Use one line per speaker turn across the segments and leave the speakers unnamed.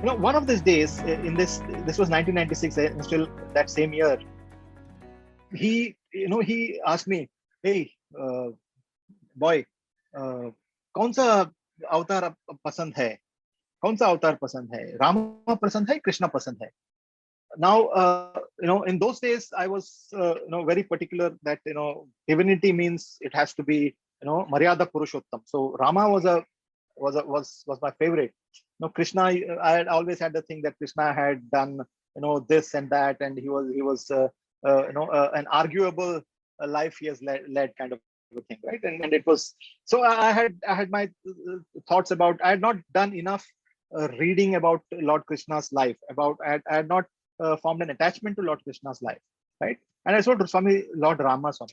One of these days in this was 1996, and still that same year, he asked me, hey, boy, कौन सा अवतार पसंद है? कौन सा अवतार पसंद है? रामा पसंद है, कृष्णा पसंद है? Now, in those days, I was, very particular that, divinity means it has to be, Maryada Purushottam. So Rama was my favorite. Krishna, I had always had the thing that Krishna had done, this and that, and he was an arguable life he has led kind of a thing, right? And it was so I had my thoughts about. I had not done enough reading about Lord Krishna's life. I had not formed an attachment to Lord Krishna's life, right? And I told Swami, Lord Rama Swami,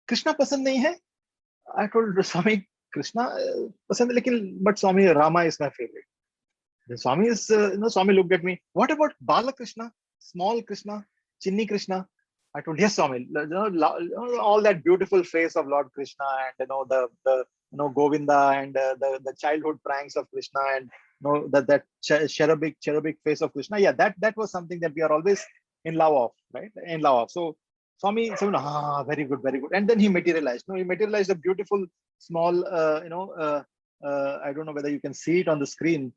Krishna pasand nahi hai. I told Swami, Krishna pasand hai, but Swami Rama is my favorite. The Swami is, Swami looked at me. What about Bala Krishna, small Krishna, Chinni Krishna? I told, yes, Swami. All that beautiful face of Lord Krishna, and the Govinda, and the childhood pranks of Krishna, and that cherubic face of Krishna. Yeah, that was something that we are always in love of, right? In love of. So Swami said, very good, very good. And then he materialized. He materialized a beautiful small, I don't know whether you can see it on the screen,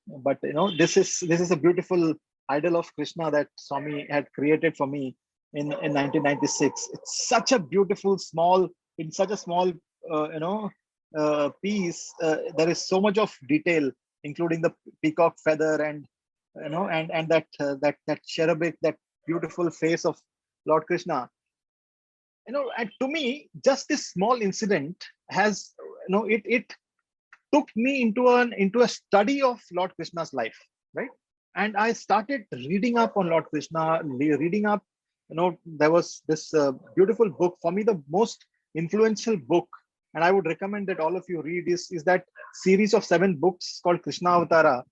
but this is a beautiful idol of Krishna that Swami had created for me in 1996. It's such a beautiful small, in such a small piece. There is so much of detail, including the peacock feather, and and that cherubic, that beautiful face of Lord Krishna. And to me, just this small incident has, it took me into a study of Lord Krishna's life, right? And I started reading up on Lord Krishna, reading up. There was this beautiful book for me, the most influential book, and I would recommend that all of you read is that series of 7 books called Krishna Avatara,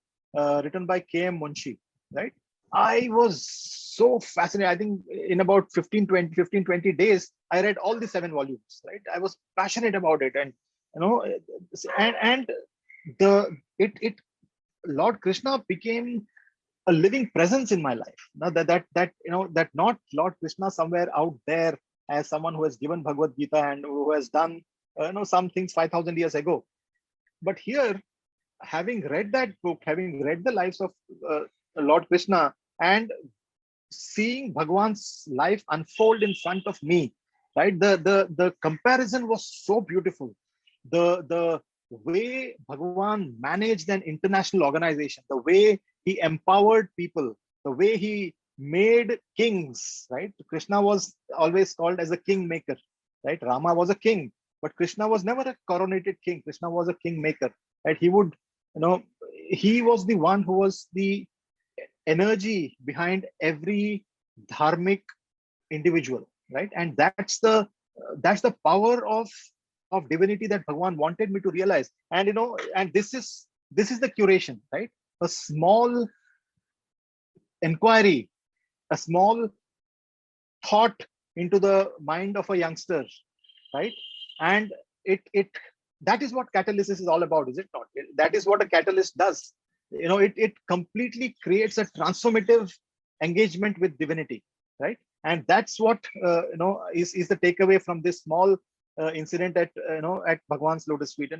written by K.M. Munshi, right? I was so fascinated. I think in about 15, 20 days, I read all the 7 volumes, right? I was passionate about it, and you know and the it Lord Krishna became a living presence in my life. Now that not Lord Krishna somewhere out there as someone who has given Bhagavad Gita and who has done some things 5,000 years ago, but here, having read that book, having read the lives of Lord Krishna, and seeing Bhagwan's life unfold in front of me, right? The comparison was so beautiful. The way Bhagwan managed an international organization, the way he empowered people, the way he made kings, right? Krishna was always called as a king maker, right? Rama was a king, but Krishna was never a coronated king. Krishna was a king maker, right? He would, you know, he was the one who was the energy behind every dharmic individual, right? And that's the power of divinity that Bhagwan wanted me to realize. And and this is the curation, right? A small inquiry, a small thought into the mind of a youngster, right? And it that is what catalysis is all about, is it not? That is what a catalyst does. It completely creates a transformative engagement with divinity, right? And that's what is the takeaway from this small incident at Bhagwan's lotus feet.